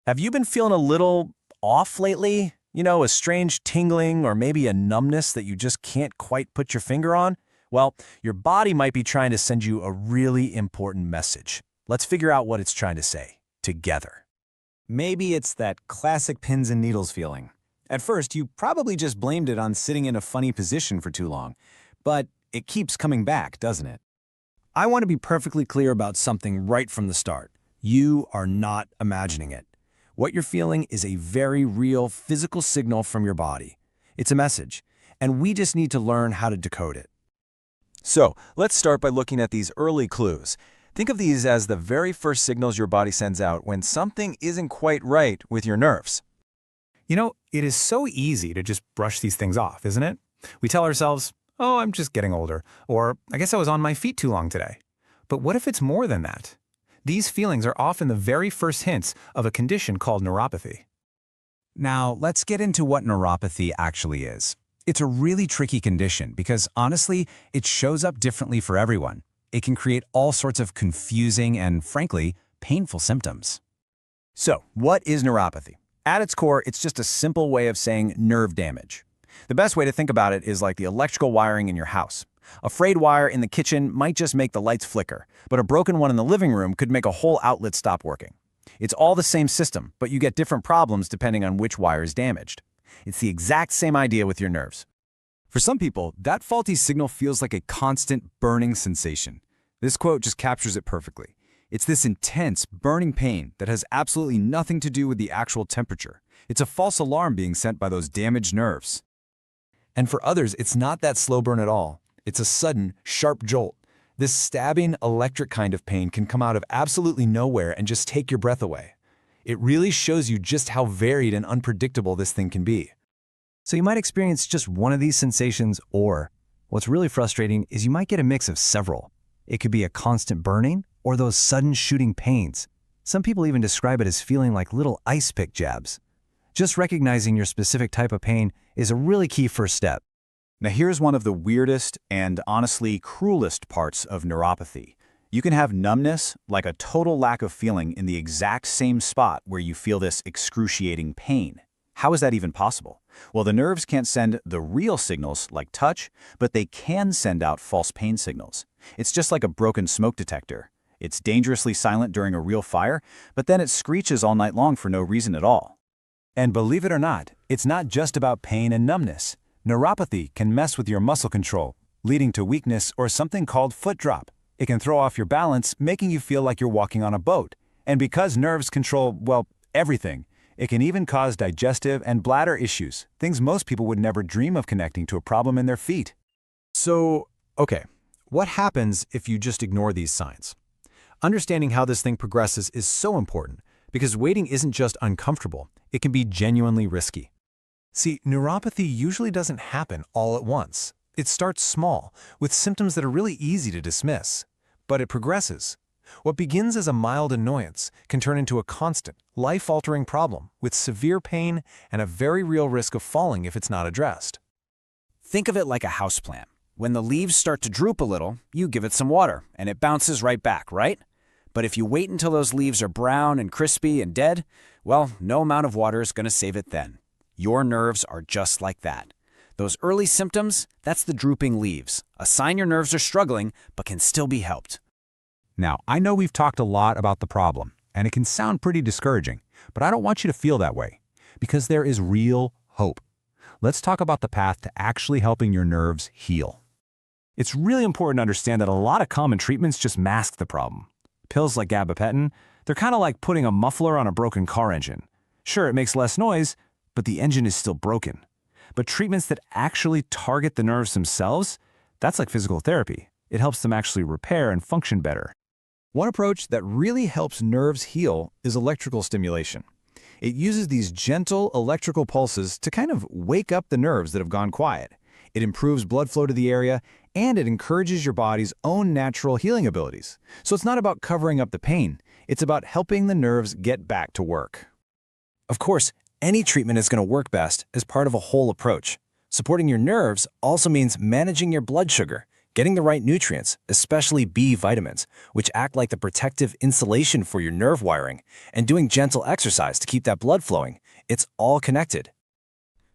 Have you been feeling a little off lately? A strange tingling or maybe a numbness that you just can't quite put your finger on? Well, your body might be trying to send you a really important message. Let's figure out what it's trying to say together. Maybe it's that classic pins and needles feeling. At first, you probably just blamed it on sitting in a funny position for too long, but it keeps coming back, doesn't it? I want to be perfectly clear about something right from the start. You are not imagining it. What you're feeling is a very real physical signal from your body. It's a message, and we just need to learn how to decode it. So, let's start by looking at these early clues. Think of these as the very first signals your body sends out when something isn't quite right with your nerves. It is so easy to just brush these things off, isn't it? We tell ourselves, oh, I'm just getting older, or I guess I was on my feet too long today. But what if it's more than that? These feelings are often the very first hints of a condition called neuropathy. Now, let's get into what neuropathy actually is. It's a really tricky condition because, honestly, it shows up differently for everyone. It can create all sorts of confusing and, frankly, painful symptoms. So, what is neuropathy? At its core, it's just a simple way of saying nerve damage. The best way to think about it is like the electrical wiring in your house. A frayed wire in the kitchen might just make the lights flicker, but a broken one in the living room could make a whole outlet stop working. It's all the same system, but you get different problems depending on which wire is damaged. It's the exact same idea with your nerves. For some people, that faulty signal feels like a constant burning sensation. This quote just captures it perfectly. It's this intense, burning pain that has absolutely nothing to do with the actual temperature. It's a false alarm being sent by those damaged nerves. And for others, it's not that slow burn at all. It's a sudden, sharp jolt. This stabbing, electric kind of pain can come out of absolutely nowhere and just take your breath away. It really shows you just how varied and unpredictable this thing can be. So you might experience just one of these sensations, or what's really frustrating is you might get a mix of several. It could be a constant burning or those sudden shooting pains. Some people even describe it as feeling like little ice pick jabs. Just recognizing your specific type of pain is a really key first step. Now here's one of the weirdest and honestly cruelest parts of neuropathy. You can have numbness, like a total lack of feeling in the exact same spot where you feel this excruciating pain. How is that even possible? Well, the nerves can't send the real signals like touch, but they can send out false pain signals. It's just like a broken smoke detector. It's dangerously silent during a real fire, but then it screeches all night long for no reason at all. And believe it or not, it's not just about pain and numbness. Neuropathy can mess with your muscle control, leading to weakness or something called foot drop. It can throw off your balance, making you feel like you're walking on a boat. And because nerves control, well, everything, it can even cause digestive and bladder issues, things most people would never dream of connecting to a problem in their feet. So, okay, what happens if you just ignore these signs? Understanding how this thing progresses is so important because waiting isn't just uncomfortable, it can be genuinely risky. See, neuropathy usually doesn't happen all at once. It starts small, with symptoms that are really easy to dismiss. But it progresses. What begins as a mild annoyance can turn into a constant, life-altering problem with severe pain and a very real risk of falling if it's not addressed. Think of it like a houseplant. When the leaves start to droop a little, you give it some water, and it bounces right back, right? But if you wait until those leaves are brown and crispy and dead, well, no amount of water is going to save it then. Your nerves are just like that. Those early symptoms, that's the drooping leaves, a sign your nerves are struggling but can still be helped. Now, I know we've talked a lot about the problem, and it can sound pretty discouraging, but I don't want you to feel that way, because there is real hope. Let's talk about the path to actually helping your nerves heal. It's really important to understand that a lot of common treatments just mask the problem. Pills like gabapentin, they're kind of like putting a muffler on a broken car engine. Sure, it makes less noise, but the engine is still broken. But treatments that actually target the nerves themselves, that's like physical therapy. It helps them actually repair and function better. One approach that really helps nerves heal is electrical stimulation. It uses these gentle electrical pulses to kind of wake up the nerves that have gone quiet. It improves blood flow to the area, and it encourages your body's own natural healing abilities. So it's not about covering up the pain, it's about helping the nerves get back to work. Of course, any treatment is going to work best as part of a whole approach. Supporting your nerves also means managing your blood sugar, getting the right nutrients, especially B vitamins, which act like the protective insulation for your nerve wiring, and doing gentle exercise to keep that blood flowing. It's all connected.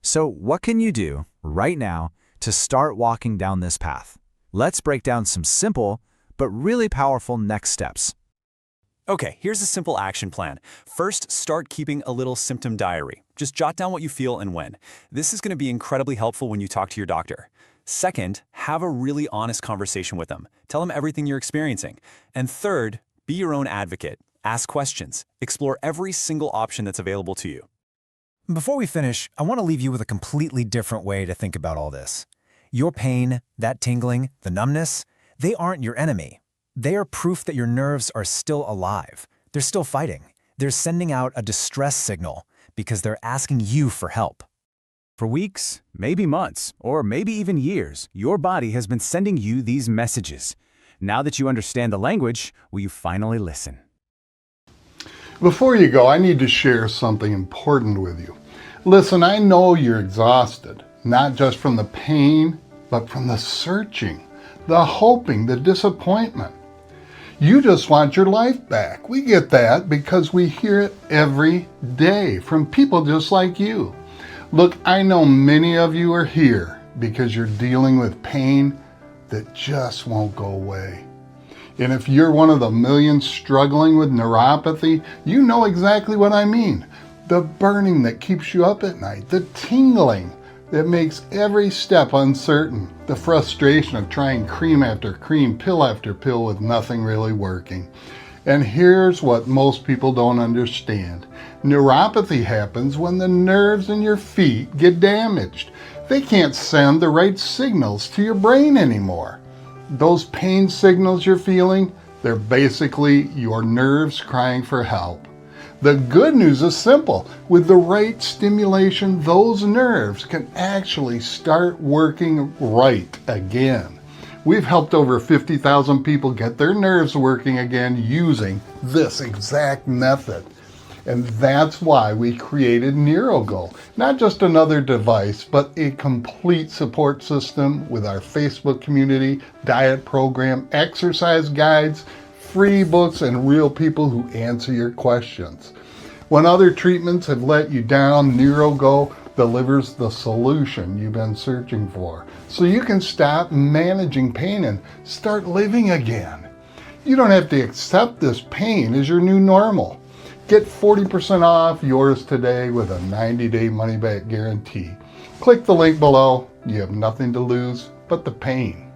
So what can you do right now to start walking down this path? Let's break down some simple but really powerful next steps. Okay, here's a simple action plan. First, start keeping a little symptom diary. Just jot down what you feel and when. This is going to be incredibly helpful when you talk to your doctor. Second, have a really honest conversation with them. Tell them everything you're experiencing. And third, be your own advocate. Ask questions. Explore every single option that's available to you. Before we finish, I want to leave you with a completely different way to think about all this. Your pain, that tingling, the numbness, they aren't your enemy. They are proof that your nerves are still alive. They're still fighting. They're sending out a distress signal because they're asking you for help. For weeks, maybe months, or maybe even years, your body has been sending you these messages. Now that you understand the language, will you finally listen? Before you go, I need to share something important with you. Listen, I know you're exhausted, not just from the pain, but from the searching, the hoping, the disappointment. You just want your life back. We get that because we hear it every day from people just like you. Look, I know many of you are here because you're dealing with pain that just won't go away. And if you're one of the millions struggling with neuropathy, you know exactly what I mean. The burning that keeps you up at night, the tingling that makes every step uncertain, the frustration of trying cream after cream, pill after pill with nothing really working. And here's what most people don't understand. Neuropathy happens when the nerves in your feet get damaged. They can't send the right signals to your brain anymore. Those pain signals you're feeling, they're basically your nerves crying for help. The good news is simple. With the right stimulation, those nerves can actually start working right again. We've helped over 50,000 people get their nerves working again using this exact method. And that's why we created NeuroGo. Not just another device, but a complete support system with our Facebook community, diet program, exercise guides, free books, and real people who answer your questions. When other treatments have let you down, NeuroGo delivers the solution you've been searching for, so you can stop managing pain and start living again. You don't have to accept this pain as your new normal. Get 40% off yours today with a 90-day money-back guarantee. Click the link below. You have nothing to lose but the pain.